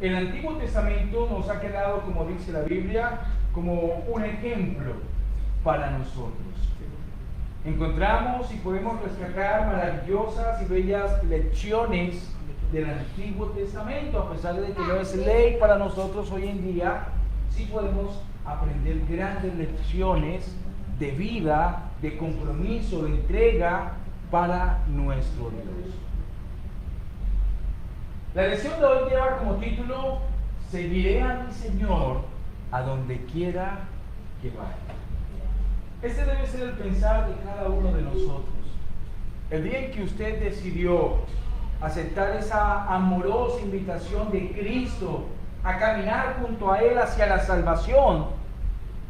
El Antiguo Testamento nos ha quedado, como dice la Biblia, como un ejemplo para nosotros. Encontramos y podemos rescatar maravillosas y bellas lecciones del Antiguo Testamento, a pesar de que no es ley para nosotros hoy en día. Sí podemos aprender grandes lecciones de vida, de compromiso, de entrega para nuestro Dios. La lección de hoy lleva como título: seguiré a mi Señor a donde quiera que vaya. Este debe ser el pensar de cada uno de nosotros. El día en que usted decidió aceptar esa amorosa invitación de Cristo a caminar junto a Él hacia la salvación,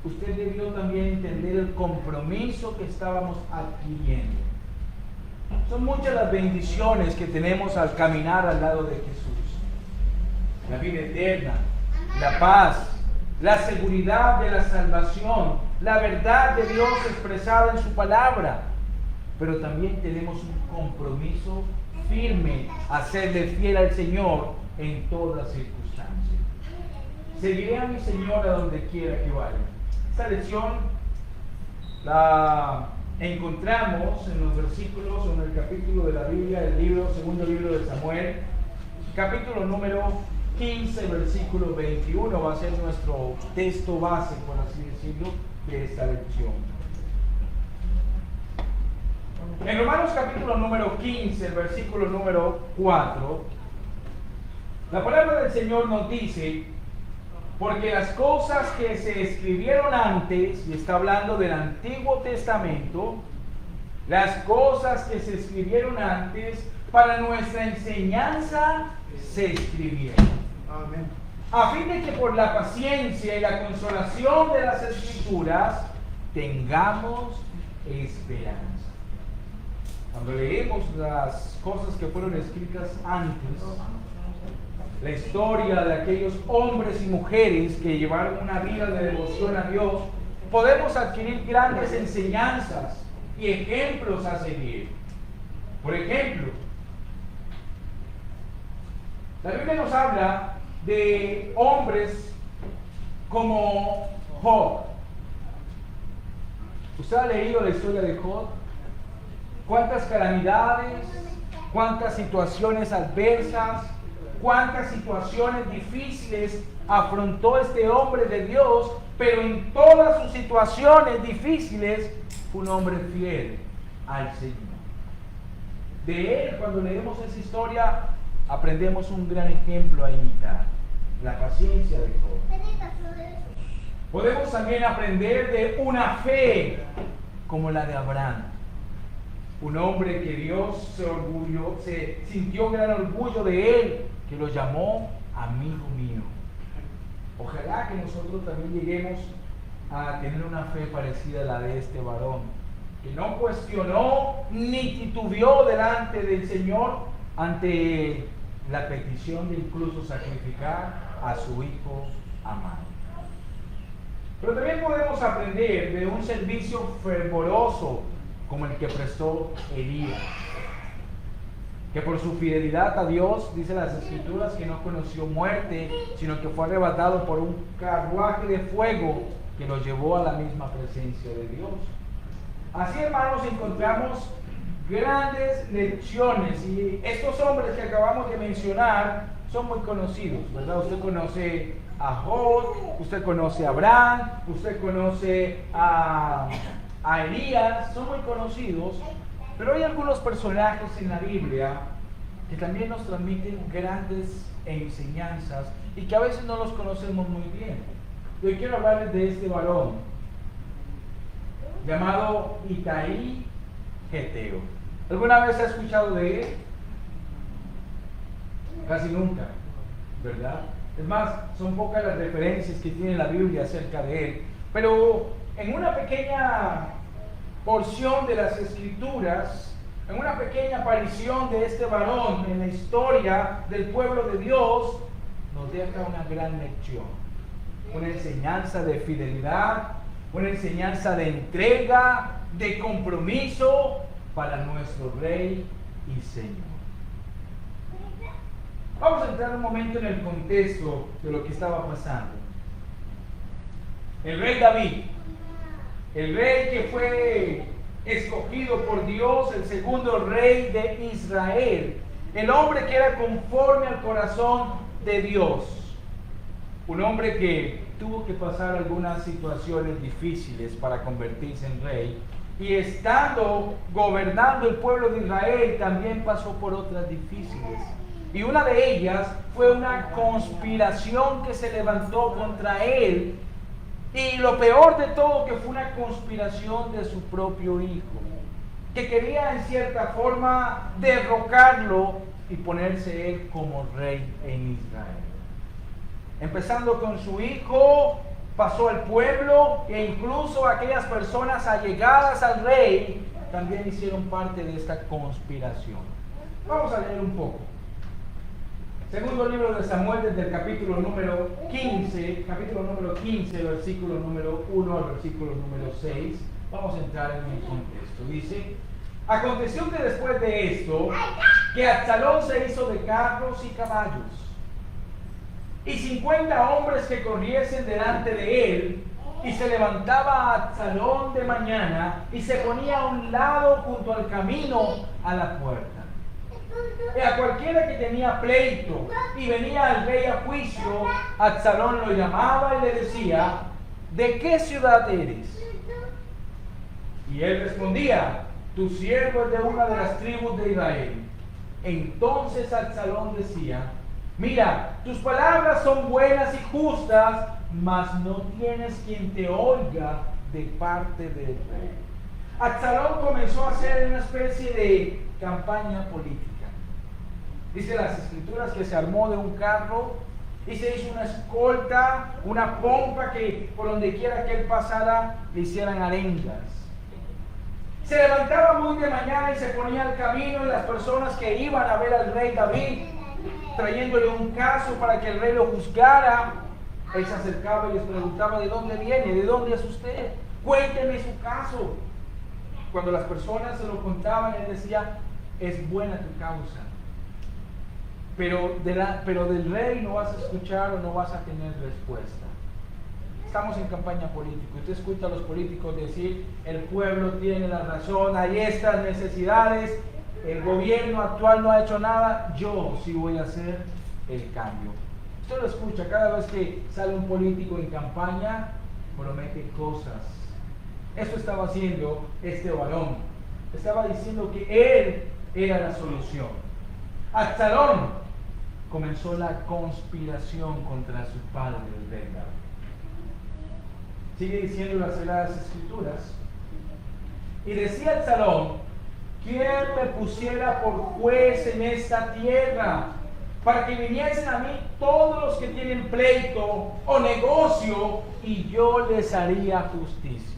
usted debió también entender el compromiso que estábamos adquiriendo. Son muchas las bendiciones que tenemos al caminar al lado de Jesús. La vida eterna, la paz, la seguridad de la salvación, la verdad de Dios expresada en su palabra. Pero también tenemos un compromiso firme a serle fiel al Señor en todas circunstancias. Seguiré a mi Señor a donde quiera que vaya. Esta lección la encontramos en los versículos, en el capítulo de la Biblia, segundo libro de Samuel, capítulo número 15, versículo 21, va a ser nuestro texto base, por así decirlo, de esta lección. En Romanos capítulo número 15, versículo número 4, la palabra del Señor nos dice: porque las cosas que se escribieron antes, y está hablando del Antiguo Testamento, las cosas que se escribieron antes para nuestra enseñanza se escribieron. Amén. A fin de que por la paciencia y la consolación de las Escrituras tengamos esperanza. Cuando leemos las cosas que fueron escritas antes, la historia de aquellos hombres y mujeres que llevaron una vida de devoción a Dios, podemos adquirir grandes enseñanzas y ejemplos a seguir. Por ejemplo, la Biblia nos habla de hombres como Job. ¿Usted ha leído la historia de Job? ¿Cuántas calamidades, cuántas situaciones adversas, cuántas situaciones difíciles afrontó este hombre de Dios? Pero en todas sus situaciones difíciles fue un hombre fiel al Señor. De él, cuando leemos esa historia, aprendemos un gran ejemplo a imitar: la paciencia de Job. Podemos también aprender de una fe como la de Abraham, un hombre que Dios se sintió gran orgullo de él, que lo llamó amigo mío. Ojalá que nosotros también lleguemos a tener una fe parecida a la de este varón, que no cuestionó ni titubeó delante del Señor ante la petición de incluso sacrificar a su hijo amado. Pero también podemos aprender de un servicio fervoroso como el que prestó Elías, que por su fidelidad a Dios, dice las Escrituras, que no conoció muerte, sino que fue arrebatado por un carruaje de fuego que lo llevó a la misma presencia de Dios. Así, hermanos, encontramos grandes lecciones, y estos hombres que acabamos de mencionar son muy conocidos, ¿verdad? Usted conoce a Job, usted conoce a Abraham, usted conoce a Elías, son muy conocidos. Pero hay algunos personajes en la Biblia que también nos transmiten grandes enseñanzas y que a veces no los conocemos muy bien. Yo quiero hablarles de este varón llamado Itaí Geteo. ¿Alguna vez ha escuchado de él? Casi nunca, ¿verdad? Es más, son pocas las referencias que tiene la Biblia acerca de él. Pero en una pequeña porción de las Escrituras, en una pequeña aparición de este varón en la historia del pueblo de Dios, nos deja una gran lección, una enseñanza de fidelidad, una enseñanza de entrega, de compromiso para nuestro Rey y Señor. Vamos a entrar un momento en el contexto de lo que estaba pasando. El rey David, el rey que fue escogido por Dios, el segundo rey de Israel, el hombre que era conforme al corazón de Dios, un hombre que tuvo que pasar algunas situaciones difíciles para convertirse en rey, y estando gobernando el pueblo de Israel también pasó por otras difíciles, y una de ellas fue una conspiración que se levantó contra él, y lo peor de todo, que fue una conspiración de su propio hijo, que quería en cierta forma derrocarlo y ponerse él como rey en Israel. Empezando con su hijo, pasó al pueblo, e incluso aquellas personas allegadas al rey también hicieron parte de esta conspiración. Vamos a leer un poco. Segundo libro de Samuel, desde el capítulo número 15, versículo número 1 al versículo número 6. Vamos a entrar en el contexto. Dice: aconteció que después de esto, que Absalón se hizo de carros y caballos, y 50 hombres que corriesen delante de él, y se levantaba Absalón de mañana, y se ponía a un lado junto al camino a la puerta. Y a cualquiera que tenía pleito y venía al rey a juicio, Absalón lo llamaba y le decía: ¿de qué ciudad eres? Y él respondía: tu siervo es de una de las tribus de Israel. Entonces Absalón decía: mira, tus palabras son buenas y justas, mas no tienes quien te oiga de parte del rey. Absalón comenzó a hacer una especie de campaña política. Dice las escrituras que se armó de un carro y se hizo una escolta, una pompa que por donde quiera que él pasara le hicieran arengas. Se levantaba muy de mañana y se ponía al camino, y las personas que iban a ver al rey David, trayéndole un caso para que el rey lo juzgara, él se acercaba y les preguntaba: ¿de dónde viene? ¿De dónde es usted? Cuénteme su caso. Cuando las personas se lo contaban, él decía: es buena tu causa, pero del rey no vas a escuchar o no vas a tener respuesta. Estamos en campaña política. Usted escucha a los políticos decir: el pueblo tiene la razón, hay estas necesidades, el gobierno actual no ha hecho nada, yo sí voy a hacer el cambio. Usted lo escucha cada vez que sale un político en campaña, promete cosas. Eso estaba haciendo este varón. Estaba diciendo que él era la solución. Absalón comenzó la conspiración contra su padre, el rey David. Sigue diciendo las Sagradas Escrituras: y decía Absalón: ¿quién me pusiera por juez en esta tierra, para que viniesen a mí todos los que tienen pleito o negocio, y yo les haría justicia?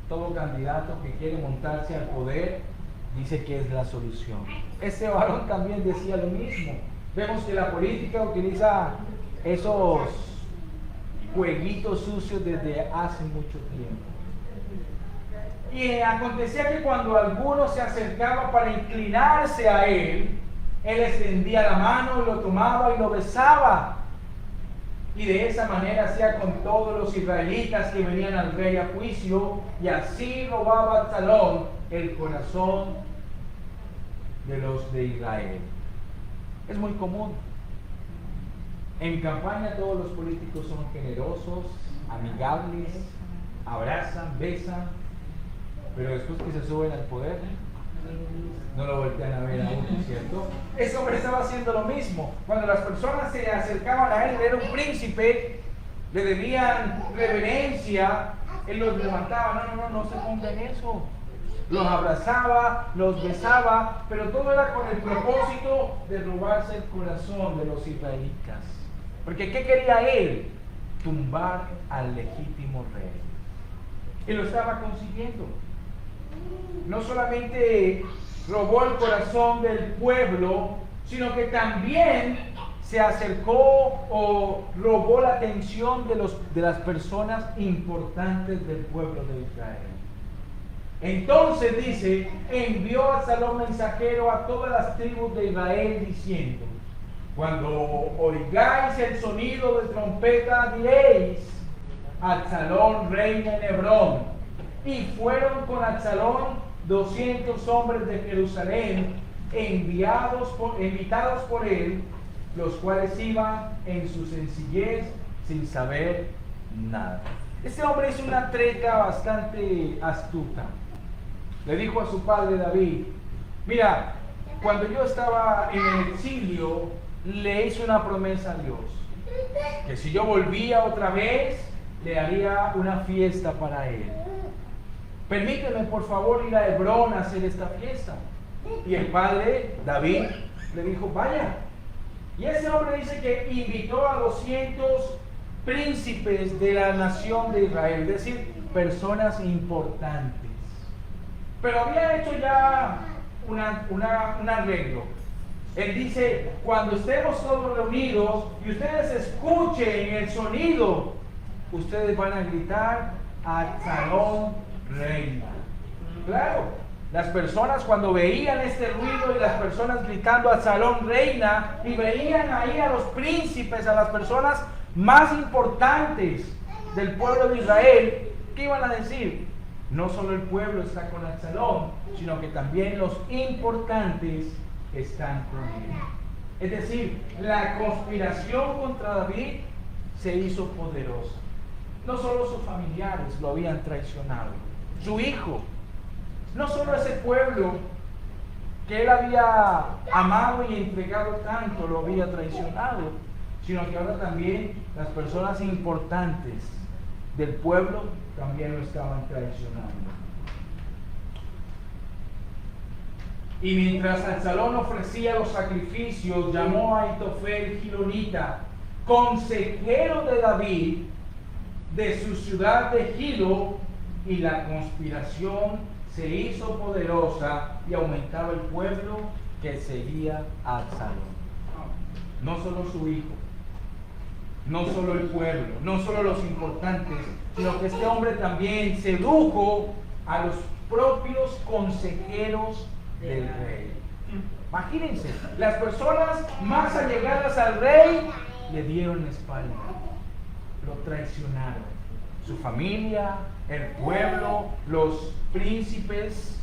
Todo candidato que quiere montarse al poder dice que es la solución. Este varón también decía lo mismo. Vemos que la política utiliza esos jueguitos sucios desde hace mucho tiempo. Y acontecía que cuando alguno se acercaba para inclinarse a él extendía la mano y lo tomaba y lo besaba. Y de esa manera hacía con todos los israelitas que venían al rey a juicio, y así robaba Absalón el corazón de los de Israel. Es muy común. En campaña todos los políticos son generosos, amigables, abrazan, besan, pero después que se suben al poder, no lo voltean a ver a uno, ¿cierto? Ese hombre estaba haciendo lo mismo. Cuando las personas se acercaban a él, era un príncipe, le debían reverencia, él los levantaba: no se ponga en eso. Los abrazaba, los besaba, pero todo era con el propósito de robarse el corazón de los israelitas. Porque ¿qué quería él? Tumbar al legítimo rey. Y lo estaba consiguiendo. No solamente robó el corazón del pueblo, sino que también se acercó o robó la atención de las personas importantes del pueblo de Israel. Entonces dice: envió a Absalón mensajero a todas las tribus de Israel diciendo: Cuando oigáis el sonido de trompeta, diréis: Absalón reina en Hebrón. Y fueron con Absalón 200 hombres de Jerusalén, invitados por él, los cuales iban en su sencillez sin saber nada. Este hombre hizo una treta bastante astuta. Le dijo a su padre David: mira, cuando yo estaba en el exilio, le hice una promesa a Dios, que si yo volvía otra vez, le haría una fiesta para él. Permíteme por favor ir a Hebrón a hacer esta fiesta. Y el padre David le dijo: vaya. Y ese hombre dice que invitó a 200 príncipes de la nación de Israel, es decir, personas importantes. Pero había hecho ya un arreglo. Él dice: cuando estemos todos reunidos y ustedes escuchen el sonido, ustedes van a gritar: Absalón reina. Claro, las personas cuando veían este ruido y las personas gritando Absalón reina, y veían ahí a los príncipes, a las personas más importantes del pueblo de Israel, ¿qué iban a decir? No solo el pueblo está con Absalón, sino que también los importantes están con él. Es decir, la conspiración contra David se hizo poderosa. No solo sus familiares lo habían traicionado, su hijo, no solo ese pueblo que él había amado y entregado tanto lo había traicionado, sino que ahora también las personas importantes del pueblo también lo estaban traicionando. Y mientras Absalón ofrecía los sacrificios, llamó a Ahitofel Gilonita, consejero de David, de su ciudad de Gilo, y la conspiración se hizo poderosa y aumentaba el pueblo que seguía a Absalón. No solo su hijo, no solo el pueblo, no solo los importantes, sino que este hombre también sedujo a los propios consejeros del rey. Imagínense, las personas más allegadas al rey le dieron la espalda, lo traicionaron. Su familia, el pueblo, los príncipes,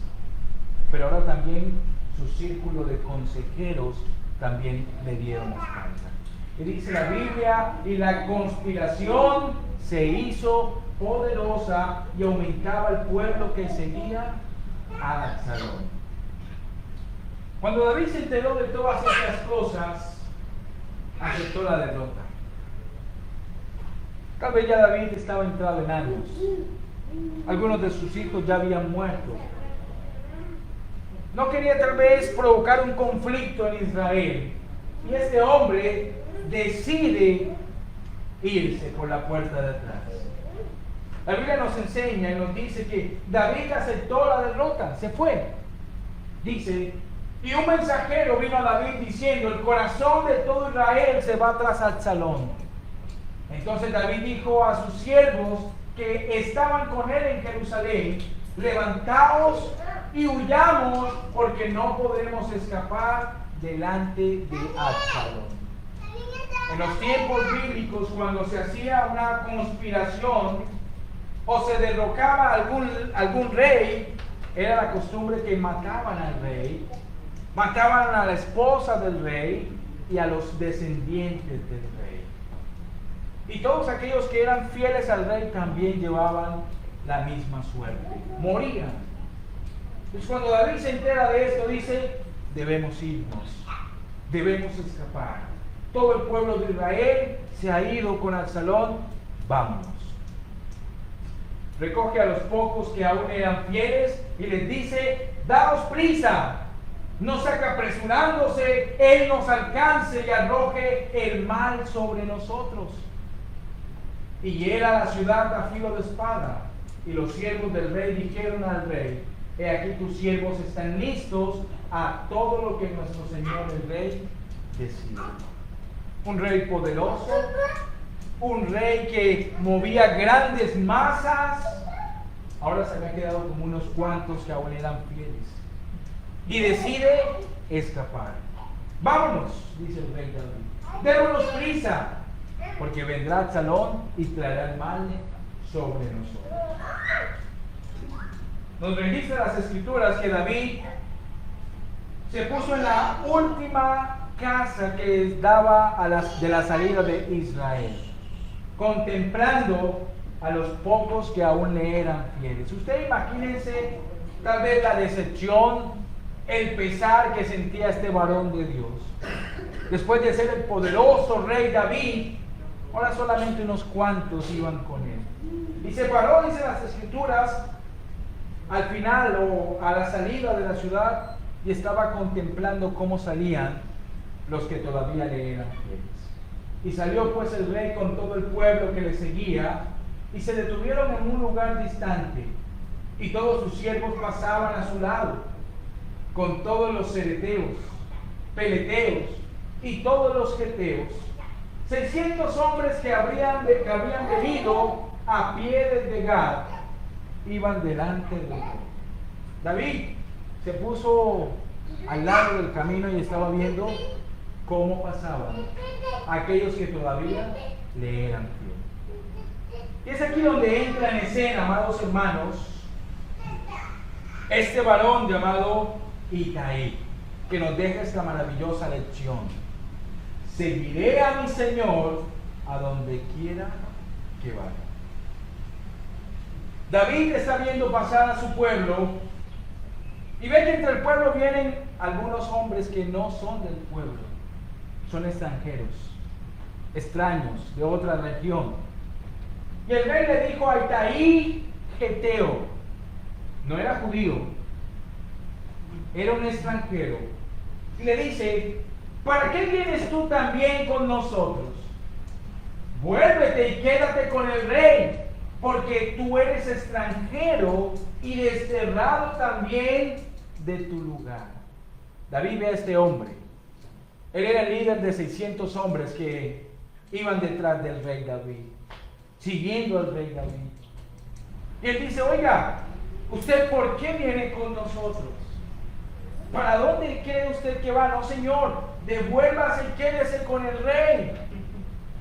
pero ahora también su círculo de consejeros también le dieron la espalda. Y dice la Biblia: y la conspiración se hizo poderosa y aumentaba el pueblo que seguía a Absalón. Cuando David se enteró de todas estas cosas, aceptó la derrota. Tal vez ya David estaba entrado en años. Algunos de sus hijos ya habían muerto. No quería tal vez provocar un conflicto en Israel. Y este hombre decide irse por la puerta de atrás. La Biblia nos enseña y nos dice que David aceptó la derrota, se fue. Dice: y un mensajero vino a David diciendo: el corazón de todo Israel se va tras Absalón. Entonces David dijo a sus siervos que estaban con él en Jerusalén: levantaos y huyamos, porque no podemos escapar delante de Absalón. En los tiempos bíblicos, cuando se hacía una conspiración o se derrocaba algún rey, era la costumbre que mataban al rey, mataban a la esposa del rey y a los descendientes del rey. Y todos aquellos que eran fieles al rey también llevaban la misma suerte, morían. Entonces cuando David se entera de esto, dice: debemos irnos, debemos escapar. Todo el pueblo de Israel se ha ido con Absalón, vámonos. Recoge a los pocos que aún eran fieles y les dice: daos prisa, no sea que apresurándose él nos alcance y arroje el mal sobre nosotros. Y hiera la ciudad a filo de espada. Y los siervos del rey dijeron al rey: he aquí tus siervos están listos a todo lo que nuestro señor el rey decida. Un rey poderoso, un rey que movía grandes masas, ahora se había quedado como unos cuantos que aún eran fieles. Y decide escapar. Vámonos, dice el rey David. Démonos prisa, porque vendrá Absalón y traerá el mal sobre nosotros. Nos registra las escrituras que David se puso en la última casa que daba de la salida de Israel, contemplando a los pocos que aún le eran fieles. Usted imagínense tal vez la decepción, el pesar que sentía este varón de Dios. Después de ser el poderoso rey David, ahora solamente unos cuantos iban con él. Y se paró, dice las escrituras, al final o a la salida de la ciudad, y estaba contemplando cómo salían los que todavía le eran fieles. Y salió pues el rey con todo el pueblo que le seguía, y se detuvieron en un lugar distante, y todos sus siervos pasaban a su lado, con todos los cereteos, peleteos y todos los geteos, 600 hombres que habían venido a pie desde Gad, iban delante de él. David se puso al lado del camino y estaba viendo cómo pasaban aquellos que todavía le eran fieles. Y es aquí donde entra en escena, amados hermanos, este varón llamado Itaí, que nos deja esta maravillosa lección. Seguiré a mi Señor a donde quiera que vaya. David está viendo pasar a su pueblo y ve que entre el pueblo vienen algunos hombres que no son del pueblo, son extranjeros, extraños de otra región. Y el rey le dijo a Itaí Geteo, no era judío, era un extranjero, y le dice: ¿para qué vienes tú también con nosotros? Vuélvete y quédate con el rey, porque tú eres extranjero y desterrado también de tu lugar. David ve a este hombre. Él era el líder de 600 hombres que iban detrás del rey David, siguiendo al rey David. Y él dice: oiga, ¿usted por qué viene con nosotros? ¿Para dónde cree usted que va? No, señor, devuélvase y quédese con el rey.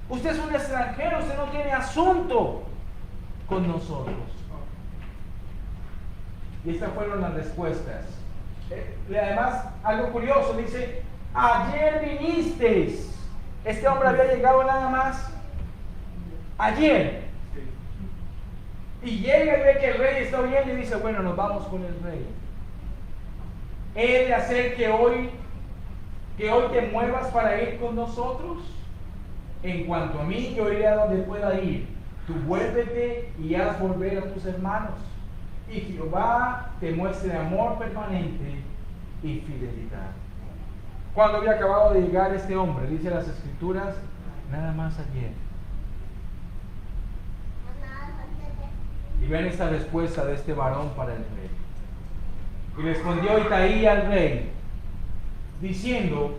Usted es un extranjero, usted no tiene asunto con nosotros. Y estas fueron las respuestas. Además, algo curioso, dice: ayer vinisteis. Este hombre había llegado nada más ayer. Y llega y ve que el rey está oyendo y dice: bueno, nos vamos con el rey. ¿He de hacer que hoy te muevas para ir con nosotros? En cuanto a mí, yo iré a donde pueda ir. Tú vuélvete y haz volver a tus hermanos. Y Jehová te muestre amor permanente y fidelidad. Cuando había acabado de llegar este hombre, dice las escrituras, nada más ayer. Y ven esta respuesta de este varón para el rey. Y respondió Itaí al rey, diciendo: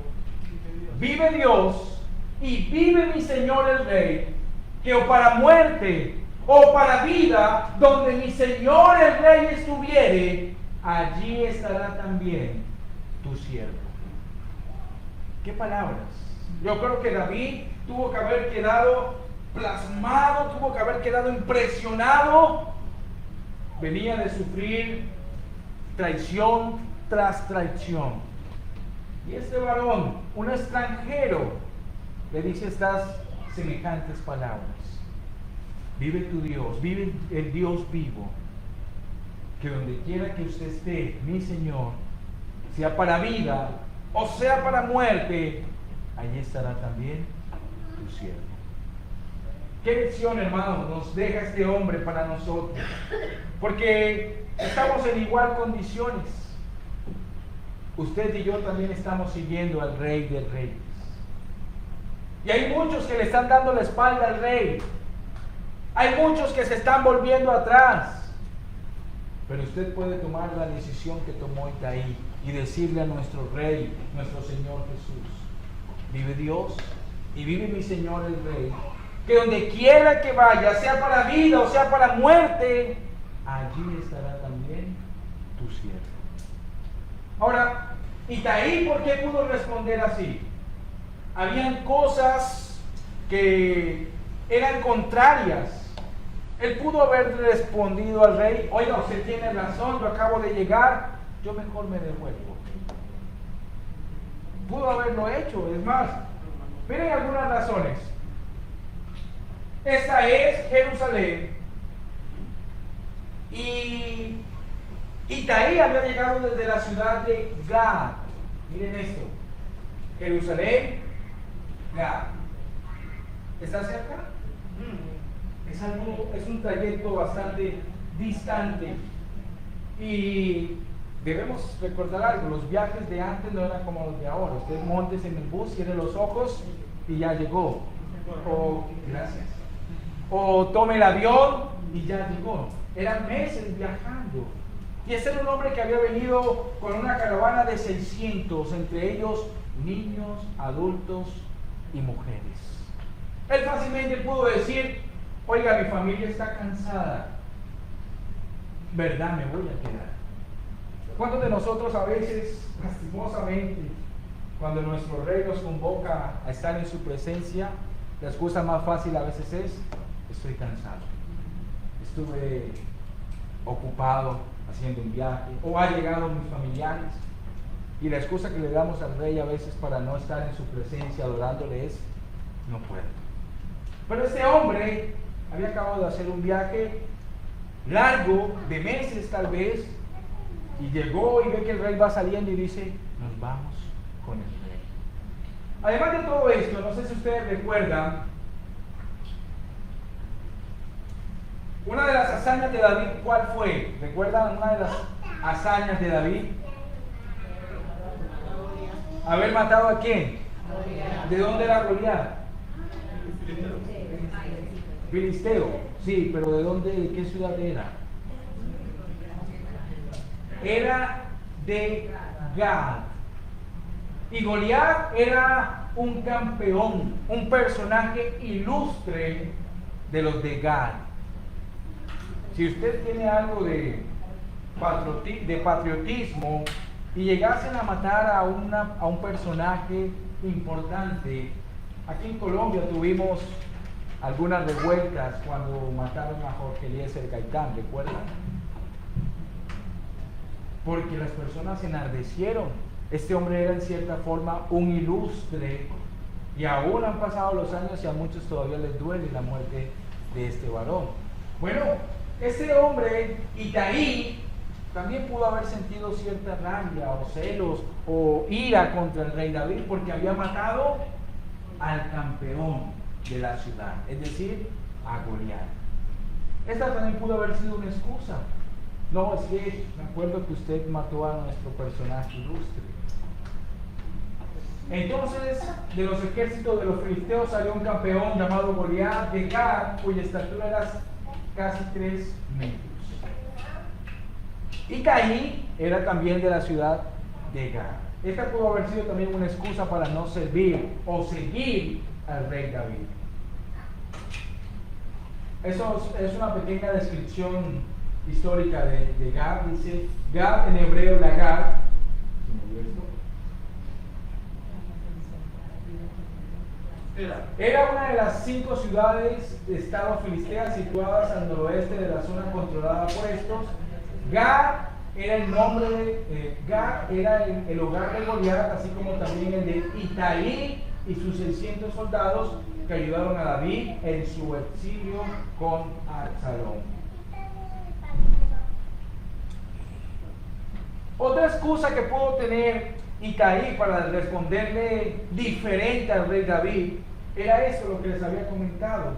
vive Dios y vive mi señor el rey, que o para muerte o para vida, donde mi señor el rey estuviere, allí estará también tu siervo. ¿Qué palabras? Yo creo que David tuvo que haber quedado plasmado, tuvo que haber quedado impresionado. Venía de sufrir traición tras traición. Y este varón, un extranjero, le dice estas semejantes palabras: vive tu Dios, vive el Dios vivo, que donde quiera que usted esté, mi Señor, sea para vida o sea para muerte, allí estará también tu siervo. ¿Qué lección, hermanos, nos deja este hombre para nosotros? Porque estamos en igual condiciones. Usted y yo también estamos siguiendo al Rey de Reyes. Y hay muchos que le están dando la espalda al Rey. Hay muchos que se están volviendo atrás. Pero usted puede tomar la decisión que tomó Itaí y decirle a nuestro Rey, nuestro Señor Jesús: vive Dios y vive mi Señor el Rey, que donde quiera que vaya, sea para vida o sea para muerte, allí estará también tu siervo. Ahora, Itaí, ¿por qué pudo responder así? Habían cosas que eran contrarias. Él pudo haber respondido al rey: oiga, usted tiene razón, yo acabo de llegar, yo mejor me devuelvo. Pudo haberlo hecho, es más, miren algunas razones. Esta es Jerusalén, y Itaí había llegado desde la ciudad de Gad. Miren esto: Jerusalén, Gad. ¿Está cerca? Es un trayecto bastante distante. Y debemos recordar algo: los viajes de antes no eran como los de ahora. Usted montes en el bus, cierre los ojos y ya llegó. Gracias. O tome el avión y ya llegó. Eran meses viajando. Y este era un hombre que había venido con una caravana de 600, entre ellos niños, adultos y mujeres. Él fácilmente pudo decir: oiga, mi familia está cansada, ¿verdad? Me voy a quedar. ¿Cuántos de nosotros a veces, lastimosamente, cuando nuestro rey nos convoca a estar en su presencia, la excusa más fácil a veces es: estoy cansado, estuve ocupado haciendo un viaje, o ha llegado mis familiares? Y la excusa que le damos al rey a veces para no estar en su presencia adorándole es: no puedo. Pero este hombre había acabado de hacer un viaje largo, de meses tal vez, y llegó y ve que el rey va saliendo y dice: nos vamos con el rey. Además de todo esto, no sé si ustedes recuerdan, una de las hazañas de David, ¿cuál fue? ¿Recuerdan una de las hazañas de David? ¿Haber matado a quién? ¿De dónde era Goliat? Filisteo, sí, pero ¿de dónde, de qué ciudad era? Era de Gad. Y Goliat era un campeón, un personaje ilustre de los de Gad. Si usted tiene algo de patriotismo y llegasen a matar a un personaje importante, aquí en Colombia tuvimos algunas revueltas cuando mataron a Jorge Eliezer Gaitán, ¿recuerdan? Porque las personas se enardecieron. Este hombre era en cierta forma un ilustre, y aún han pasado los años y a muchos todavía les duele la muerte de este varón. Bueno, este hombre, Itaí, también pudo haber sentido cierta rabia o celos o ira contra el rey David porque había matado al campeón de la ciudad, es decir, a Goliat. Esta también pudo haber sido una excusa. No, es que me acuerdo que usted mató a nuestro personaje ilustre. Entonces, de los ejércitos de los filisteos salió un campeón llamado Goliat de Gad, cuya estatura era casi 3 metros. Y Caín era también de la ciudad de Gad. Esta pudo haber sido también una excusa para no servir o seguir al rey David. Eso es una pequeña descripción histórica de Gad. Dice Gad en hebreo, la Gad. Era una de las 5 ciudades de estado filisteas situadas al noroeste de la zona controlada por estos. Gad era el nombre de Gad, era el hogar de Goliat, así como también el de Itaí y sus 600 soldados que ayudaron a David en su exilio con Absalón. Otra excusa que pudo tener Itaí para responderle diferente al rey David era eso, lo que les había comentado.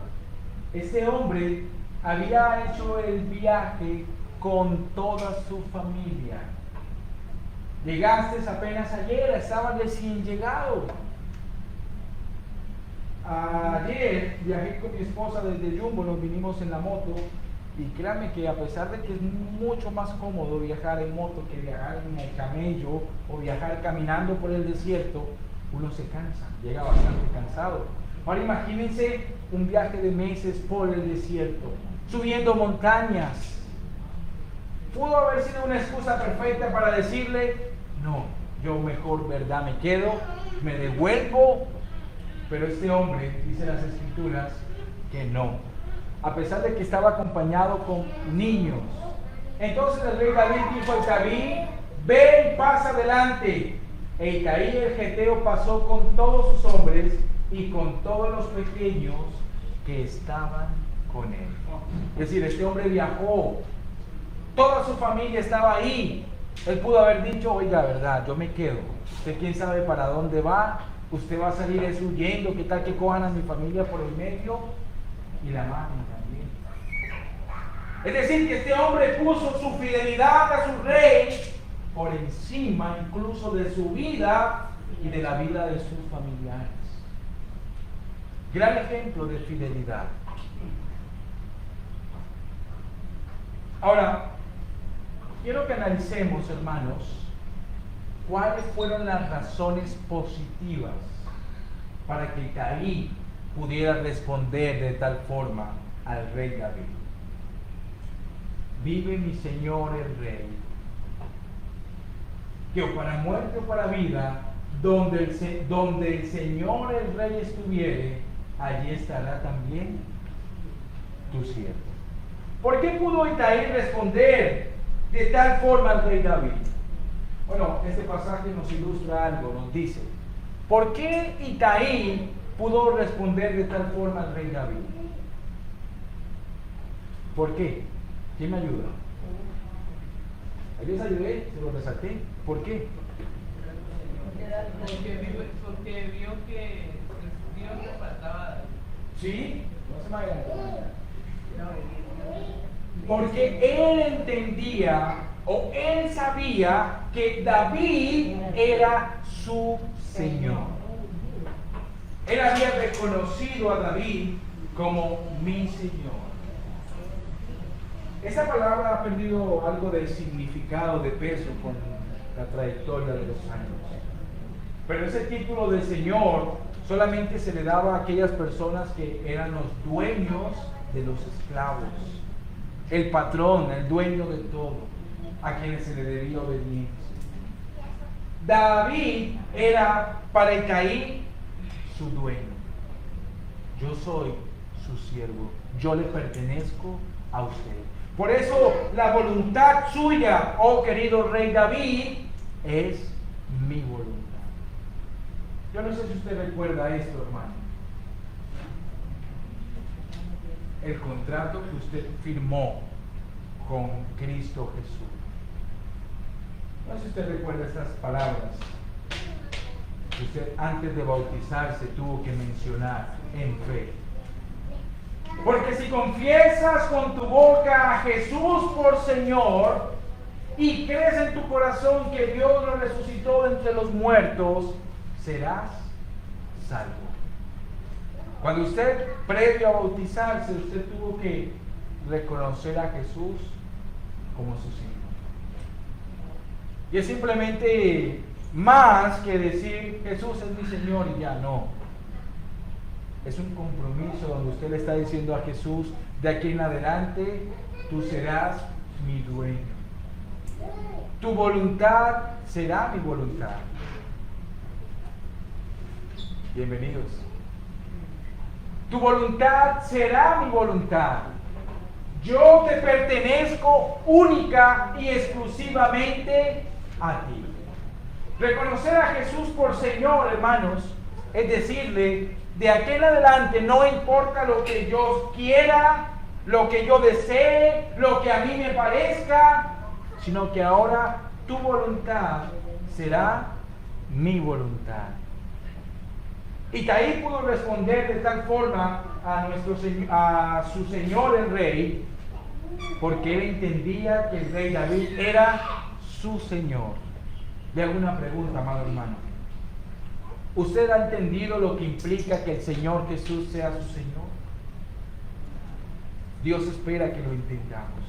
Este hombre había hecho el viaje con toda su familia. Llegaste apenas ayer, estaban recién llegados. Ayer viajé con mi esposa desde Jumbo, nos vinimos en la moto, y créanme que a pesar de que es mucho más cómodo viajar en moto que viajar en el camello o viajar caminando por el desierto, uno se cansa, llega bastante cansado. Ahora imagínense un viaje de meses por el desierto, subiendo montañas. Pudo haber sido una excusa perfecta para decirle: no, yo mejor, ¿verdad? Me quedo, me devuelvo. Pero este hombre, dice las Escrituras, que no. A pesar de que estaba acompañado con niños. Entonces el rey David dijo a Itaí, ve y pasa adelante. E Itaí el geteo pasó con todos sus hombres y con todos los pequeños que estaban con él. Es decir, este hombre viajó. Toda su familia estaba ahí. Él pudo haber dicho, oiga, verdad, yo me quedo. Usted quién sabe para dónde va. Usted va a salir huyendo. ¿Qué tal que cojan a mi familia por el medio y la maten también? Es decir, que este hombre puso su fidelidad a su rey por encima incluso de su vida y de la vida de sus familiares. Gran ejemplo de fidelidad. Ahora, quiero que analicemos, hermanos, cuáles fueron las razones positivas para que Itaí pudiera responder de tal forma al rey David. Vive mi Señor el Rey, que o para muerte o para vida, donde el Señor el Rey estuviere, allí estará también tu siervo. ¿Por qué pudo Itaí responder de tal forma al rey David? Bueno, este pasaje nos ilustra algo, nos dice, ¿por qué Itaí pudo responder de tal forma al rey David? ¿Por qué? ¿Quién me ayuda? ¿Ahí les ayudé? ¿Se lo resalté? ¿Por qué? Porque vio que Dios le faltaba. ¿Sí? No se me adelante. Porque él entendía o él sabía que David era su Señor. Él había reconocido a David como mi Señor. Esa palabra ha perdido algo de significado, de peso con la trayectoria de los años. Pero ese título de Señor solamente se le daba a aquellas personas que eran los dueños de los esclavos. El patrón, el dueño de todo, a quienes se le debía obediencia. David era para Itaí su dueño. Yo soy su siervo, yo le pertenezco a usted. Por eso la voluntad suya, oh querido rey David, es mi voluntad. Yo no sé si usted recuerda esto, hermano. El contrato que usted firmó con Cristo Jesús. No sé si usted recuerda estas palabras que usted antes de bautizarse tuvo que mencionar en fe. Porque si confiesas con tu boca a Jesús por Señor y crees en tu corazón que Dios lo resucitó de entre los muertos, serás salvo. Cuando usted, previo a bautizarse, usted tuvo que reconocer a Jesús como su Señor. Y es simplemente más que decir Jesús es mi Señor y ya no. Es un compromiso donde usted le está diciendo a Jesús, de aquí en adelante tú serás mi dueño. Tu voluntad será mi voluntad. Bienvenidos. Tu voluntad será mi voluntad. Yo te pertenezco única y exclusivamente a ti. Reconocer a Jesús por Señor, hermanos, es decirle, de aquí en adelante no importa lo que yo quiera, lo que yo desee, lo que a mí me parezca, sino que ahora tu voluntad será mi voluntad. Itaí pudo responder de tal forma a su Señor el Rey, porque él entendía que el Rey David era su Señor. Le hago una pregunta, amado hermano. ¿Usted ha entendido lo que implica que el Señor Jesús sea su Señor? Dios espera que lo entendamos.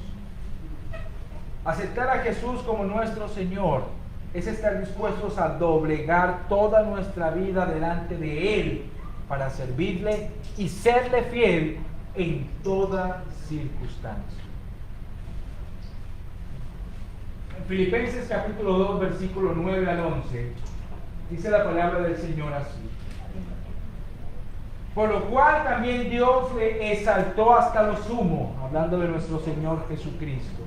Aceptar a Jesús como nuestro Señor es estar dispuestos a doblegar toda nuestra vida delante de Él para servirle y serle fiel en toda circunstancia. En Filipenses capítulo 2, versículo 9 al 11, dice la palabra del Señor así: por lo cual también Dios le exaltó hasta lo sumo, hablando de nuestro Señor Jesucristo,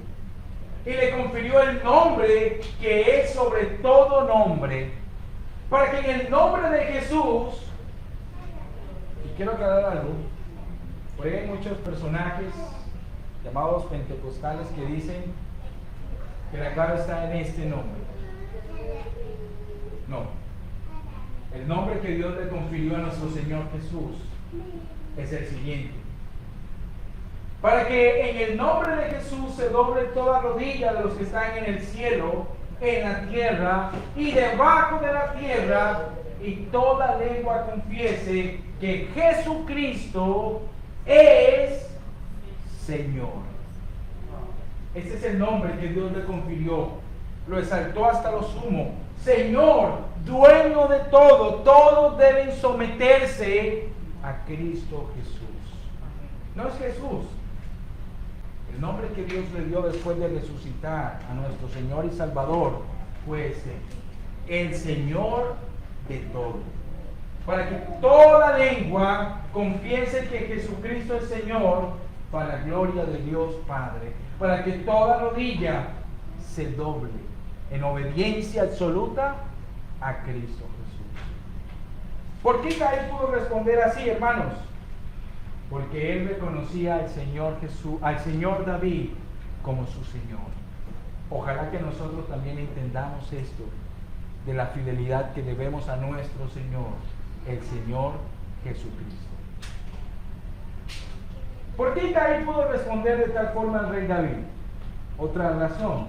y le confirió el nombre que es sobre todo nombre, para que en el nombre de Jesús, y quiero aclarar algo, porque hay muchos personajes llamados pentecostales que dicen que la clave está en este nombre. No. El nombre que Dios le confirió a nuestro Señor Jesús es el siguiente: para que en el nombre de Jesús se doble toda rodilla de los que están en el cielo, en la tierra y debajo de la tierra, y toda lengua confiese que Jesucristo es Señor. Este es el nombre que Dios le confirió, lo exaltó hasta lo sumo. Señor, dueño de todo, todos deben someterse a Cristo Jesús. No es Jesús. El nombre que Dios le dio después de resucitar a nuestro Señor y Salvador fue este: el Señor de todo. Para que toda lengua confiese que Jesucristo es Señor, para la gloria de Dios Padre. Para que toda rodilla se doble en obediencia absoluta a Cristo Jesús. ¿Por qué Caín pudo responder así, hermanos? Porque él reconocía al Señor Jesús, al Señor David, como su Señor. Ojalá que nosotros también entendamos esto, de la fidelidad que debemos a nuestro Señor, el Señor Jesucristo. ¿Por qué Caín pudo responder de tal forma al rey David? Otra razón.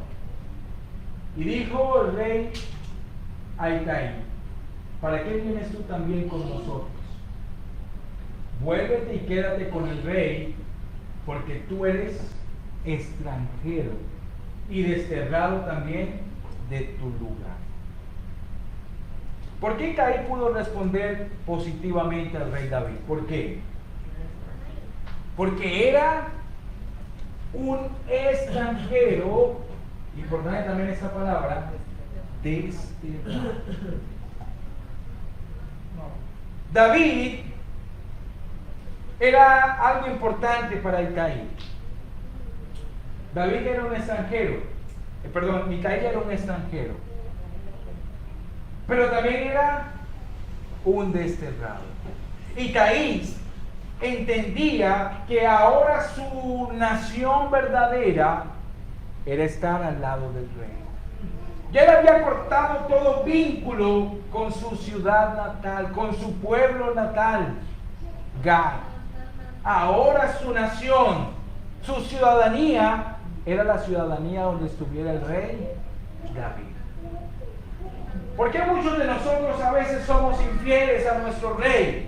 Y dijo el rey a Caín: ¿para qué vienes tú también con nosotros? Vuélvete y quédate con el rey, porque tú eres extranjero y desterrado también de tu lugar. ¿Por qué Caín pudo responder positivamente al rey David? ¿Por qué? Porque era un extranjero, importante también esta palabra, desterrado. David era algo importante para el Caín. David era un extranjero, Micaía era un extranjero, pero también era un desterrado. Y Caín entendía que ahora su nación verdadera era estar al lado del rey. Ya él había cortado todo vínculo con su ciudad natal, con su pueblo natal, Gad. Ahora su nación, su ciudadanía, era la ciudadanía donde estuviera el rey David. ¿Por qué muchos de nosotros a veces somos infieles a nuestro rey?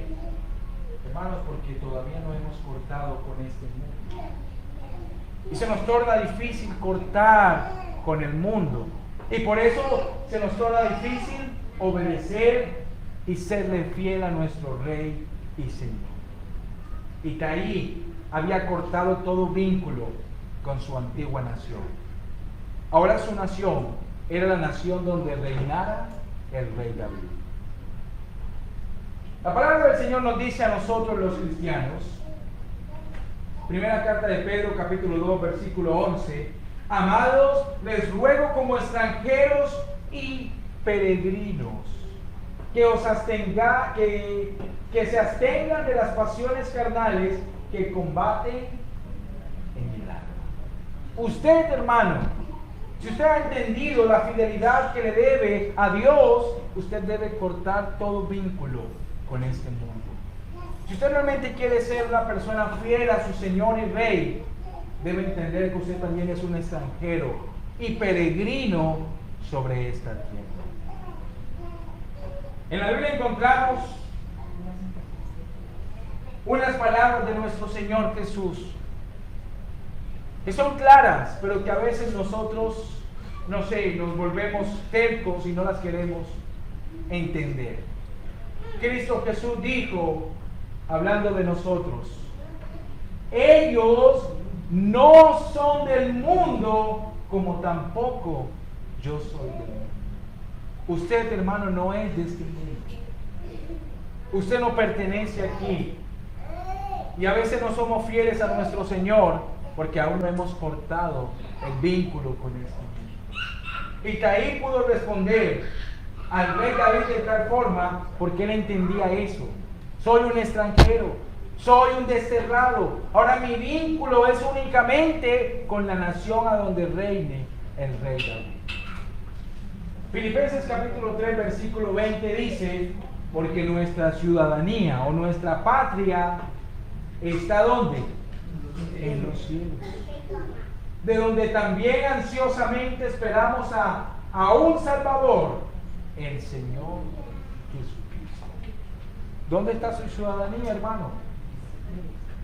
Hermanos, porque todavía no hemos cortado con este mundo. Y se nos torna difícil cortar con el mundo. Y por eso se nos torna difícil obedecer y serle fiel a nuestro Rey y Señor. Y Caín había cortado todo vínculo con su antigua nación. Ahora su nación era la nación donde reinara el rey David. La palabra del Señor nos dice a nosotros los cristianos, primera carta de Pedro, capítulo 2, versículo 11: amados, les ruego como extranjeros y peregrinos, que se abstengan de las pasiones carnales que combaten en el alma. Usted, hermano, si usted ha entendido la fidelidad que le debe a Dios, usted debe cortar todo vínculo con este mundo. Si usted realmente quiere ser una persona fiel a su Señor y Rey, debe entender que usted también es un extranjero y peregrino sobre esta tierra. En la Biblia encontramos unas palabras de nuestro Señor Jesús que son claras, pero que a veces nosotros, nos volvemos tercos y no las queremos entender. Cristo Jesús dijo, hablando de nosotros: ellos no son del mundo, como tampoco yo soy del mundo. Usted, hermano, no es de este mundo. Usted no pertenece aquí. Y a veces no somos fieles a nuestro Señor porque aún no hemos cortado el vínculo con este mundo. Itaí pudo responder al rey David de tal forma porque él entendía eso. Soy un extranjero, soy un desterrado. Ahora mi vínculo es únicamente con la nación a donde reine el rey David. Filipenses capítulo 3 versículo 20 dice: porque nuestra ciudadanía o nuestra patria está ¿dónde? En los cielos, de donde también ansiosamente esperamos a un Salvador, el Señor Jesucristo. ¿Dónde está su ciudadanía, hermano?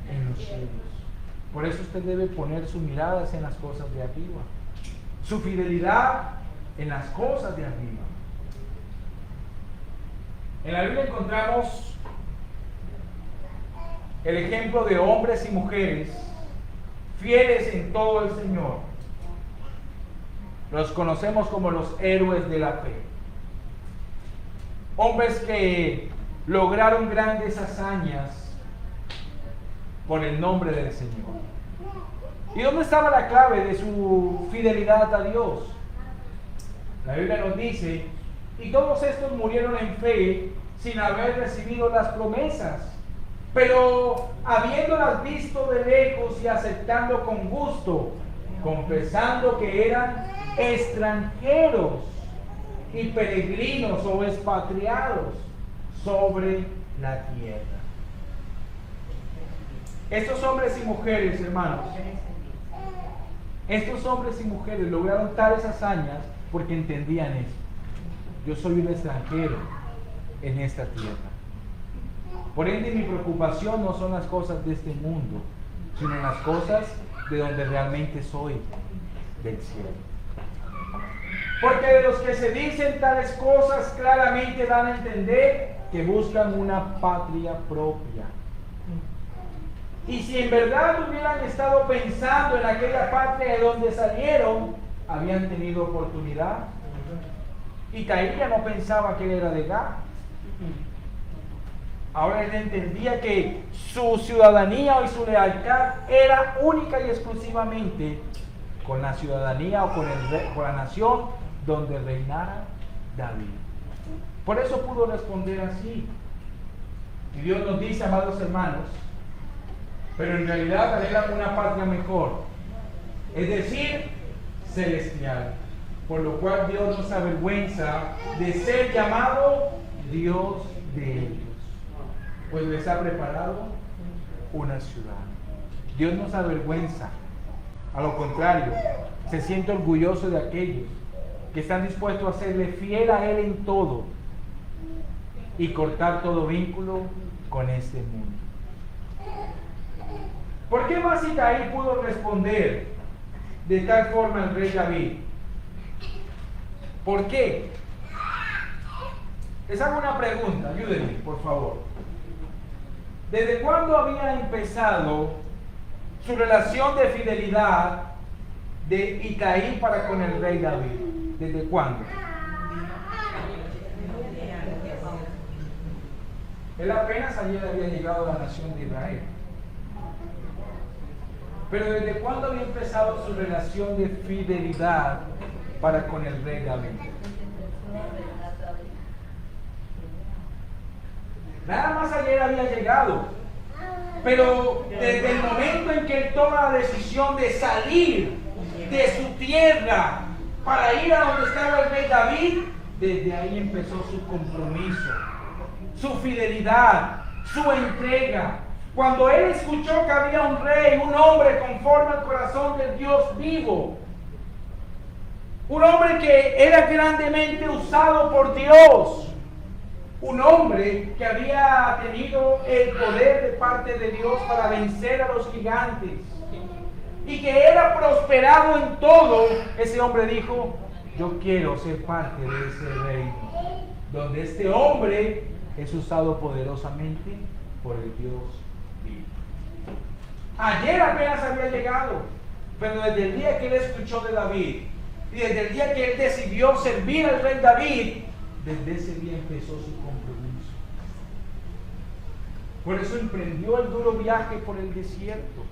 En los cielos. Por eso usted debe poner sus miradas en las cosas de arriba, su fidelidad en las cosas de arriba. En la Biblia encontramos el ejemplo de hombres y mujeres fieles en todo el Señor. Los conocemos como los héroes de la fe. Hombres que lograron grandes hazañas por el nombre del Señor. ¿Y dónde estaba la clave de su fidelidad a Dios? La Biblia nos dice: y todos estos murieron en fe sin haber recibido las promesas, pero habiéndolas visto de lejos y aceptando con gusto, confesando que eran extranjeros y peregrinos o expatriados sobre la tierra. Estos hombres y mujeres, hermanos, estos hombres y mujeres lograron tales hazañas porque entendían esto: yo soy un extranjero en esta tierra. Por ende, mi preocupación no son las cosas de este mundo, sino las cosas de donde realmente soy, del cielo. Porque de los que se dicen tales cosas claramente dan a entender que buscan una patria propia. Y si en verdad hubieran estado pensando en aquella patria de donde salieron, habían tenido oportunidad. Itaí ya no pensaba que él era de Gad. Ahora él entendía que su ciudadanía y su lealtad era única y exclusivamente con la ciudadanía o con la nación donde reinara David. Por eso pudo responder así. Y Dios nos dice, amados hermanos, pero en realidad anhelan una patria mejor, es decir, celestial, por lo cual Dios no se avergüenza de ser llamado Dios de ellos, pues les ha preparado una ciudad. Dios no se avergüenza, a lo contrario, se siente orgulloso de aquellos que están dispuestos a serle fiel a Él en todo y cortar todo vínculo con este mundo. ¿Por qué más Itaí pudo responder de tal forma al rey David? ¿Por qué? Les hago una pregunta, ayúdenme, por favor. ¿Desde cuándo había empezado su relación de fidelidad de Itaí para con el rey David? ¿Desde cuándo? Él apenas ayer había llegado a la nación de Israel. Pero ¿desde cuándo había empezado su relación de fidelidad para con el rey David? Nada más ayer había llegado. Pero desde el momento en que él toma la decisión de salir de su tierra para ir a donde estaba el rey David, desde ahí empezó su compromiso, su fidelidad, su entrega. Cuando él escuchó que había un rey, un hombre conforme al corazón del Dios vivo, un hombre que era grandemente usado por Dios, un hombre que había tenido el poder de parte de Dios para vencer a los gigantes y que era prosperado en todo, ese hombre dijo: yo quiero ser parte de ese reino, donde este hombre es usado poderosamente por el Dios vivo. Ayer apenas había llegado, pero desde el día que él escuchó de David, Y desde el día que él decidió servir al rey David, desde ese día empezó su compromiso. Por eso emprendió el duro viaje por el desierto.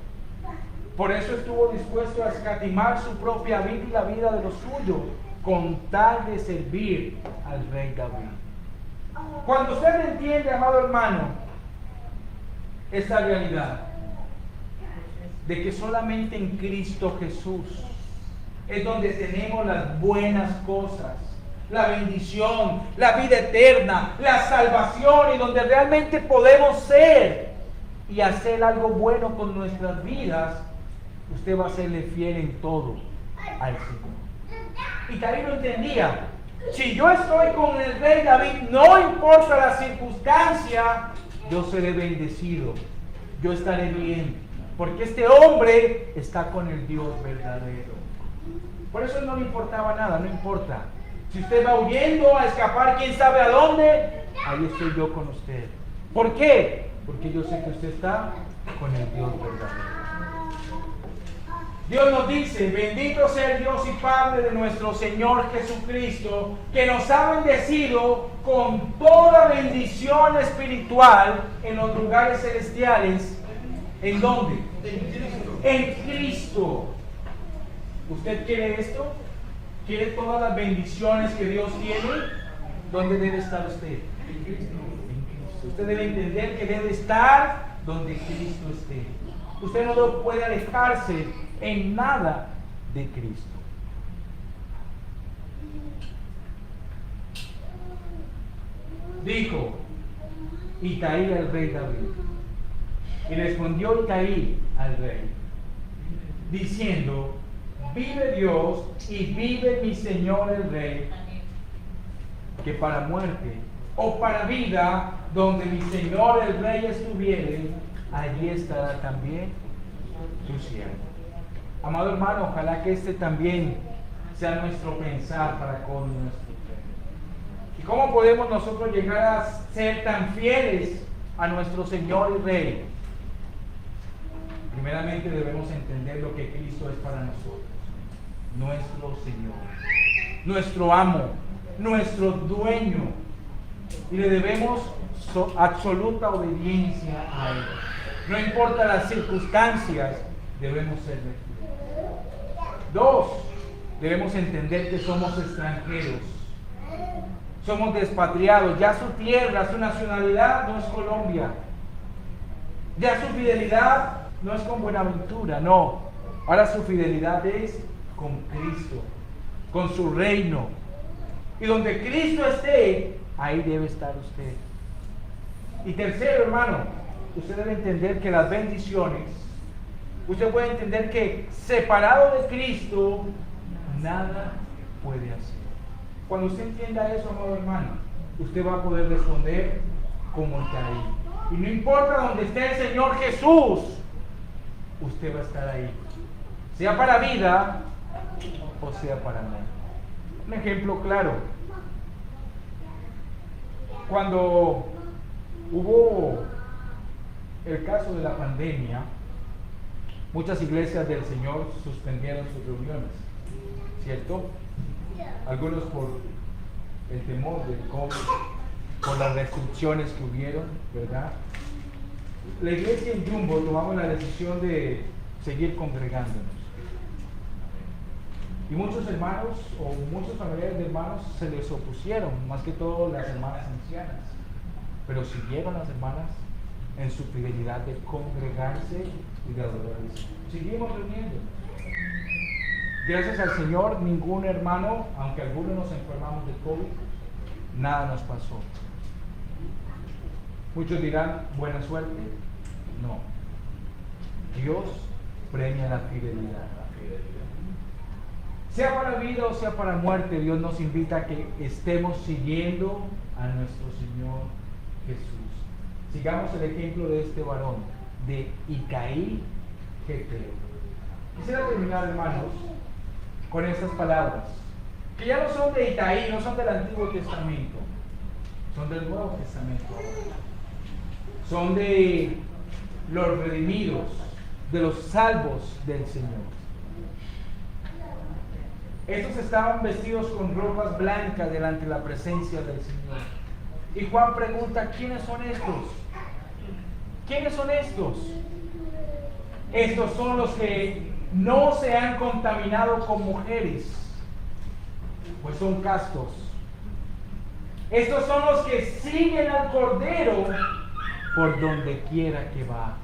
Por eso estuvo dispuesto a escatimar su propia vida y la vida de los suyos, con tal de servir al rey David. Cuando usted entiende, amado hermano, esta realidad de que solamente en Cristo Jesús es donde tenemos las buenas cosas, la bendición, la vida eterna, la salvación, y donde realmente podemos ser y hacer algo bueno con nuestras vidas, usted va a serle fiel en todo al Señor. Y David lo entendía. Si yo estoy con el rey David, no importa la circunstancia, yo seré bendecido, yo estaré bien, porque este hombre está con el Dios verdadero. Por eso no le importaba nada, no importa. Si usted va huyendo a escapar, quién sabe a dónde, ahí estoy yo con usted. ¿Por qué? Porque yo sé que usted está con el Dios verdadero. Dios nos dice: bendito sea el Dios y Padre de nuestro Señor Jesucristo, que nos ha bendecido con toda bendición espiritual en los lugares celestiales. ¿En dónde? En Cristo. ¿Usted quiere esto? ¿Quiere todas las bendiciones que Dios tiene? ¿Dónde debe estar usted? En Cristo. Usted debe entender que debe estar donde Cristo esté. Usted no puede alejarse en nada de Cristo. Dijo Itaí al rey David, y respondió Itaí al rey, diciendo: vive Dios y vive mi señor el rey, que para muerte o para vida, donde mi señor el rey estuviere, allí estará también tu siervo. Amado hermano, ojalá que este también sea nuestro pensar para con nuestro rey. ¿Y cómo podemos nosotros llegar a ser tan fieles a nuestro Señor y Rey? Primeramente debemos entender lo que Cristo es para nosotros. Nuestro Señor, nuestro amo, nuestro dueño. Y le debemos absoluta obediencia a Él. No importa las circunstancias, debemos serle fieles. 2, debemos entender que somos extranjeros. Somos despatriados. Ya su tierra, su nacionalidad no es Colombia. Ya su fidelidad no es con Buenaventura, no. Ahora su fidelidad es con Cristo, con su reino. Y donde Cristo esté, ahí debe estar usted. Y tercero, hermano, usted debe entender que las bendiciones, usted puede entender que separado de Cristo, nada puede hacer. Cuando usted entienda eso, amado hermano, usted va a poder responder como está ahí. Y no importa donde esté el Señor Jesús, usted va a estar ahí. Sea para vida o sea para muerte. Un ejemplo claro. Cuando hubo el caso de la pandemia, muchas iglesias del Señor suspendieron sus reuniones, ¿cierto? Algunos por el temor del COVID, por las restricciones que hubieron, ¿verdad? La iglesia en Jumbo tomamos la decisión de seguir congregándonos. Y muchos hermanos o muchos familiares de hermanos se les opusieron, más que todo las hermanas ancianas. Pero siguieron las hermanas en su fidelidad de congregarse y de adorarse. Seguimos reuniéndonos. Gracias al Señor, ningún hermano, aunque algunos nos enfermamos de COVID, nada nos pasó. Muchos dirán, buena suerte. No. Dios premia la fidelidad. Sea para vida o sea para muerte, Dios nos invita a que estemos siguiendo a nuestro Señor Jesús. Sigamos el ejemplo de este varón, de Itaí Geteo. Quisiera terminar, hermanos, con estas palabras, que ya no son de Itaí, no son del Antiguo Testamento, son del Nuevo Testamento. Son de los redimidos, de los salvos del Señor. Estos estaban vestidos con ropas blancas delante de la presencia del Señor. Y Juan pregunta, ¿quiénes son estos? ¿Quiénes son estos? Estos son los que no se han contaminado con mujeres, pues son castos. Estos son los que siguen al Cordero por donde quiera que va.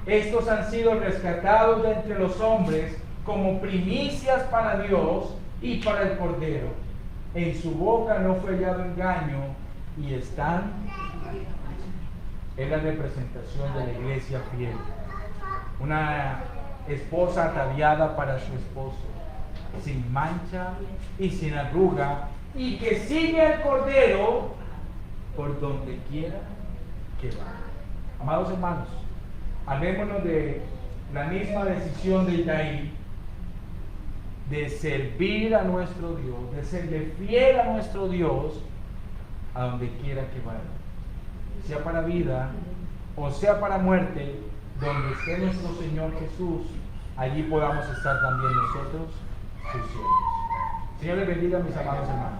Estos han sido rescatados de entre los hombres como primicias para Dios y para el Cordero. En su boca no fue hallado engaño y están en la representación de la iglesia fiel. Una esposa ataviada para su esposo, sin mancha y sin arruga, y que sigue al Cordero por donde quiera que va. Amados hermanos, hablémonos de la misma decisión de Isaí, de servir a nuestro Dios, de serle fiel a nuestro Dios, a donde quiera que vaya, sea para vida o sea para muerte. Donde esté nuestro Señor Jesús, allí podamos estar también nosotros, sus siervos. Señor les bendiga, mis amados hermanos.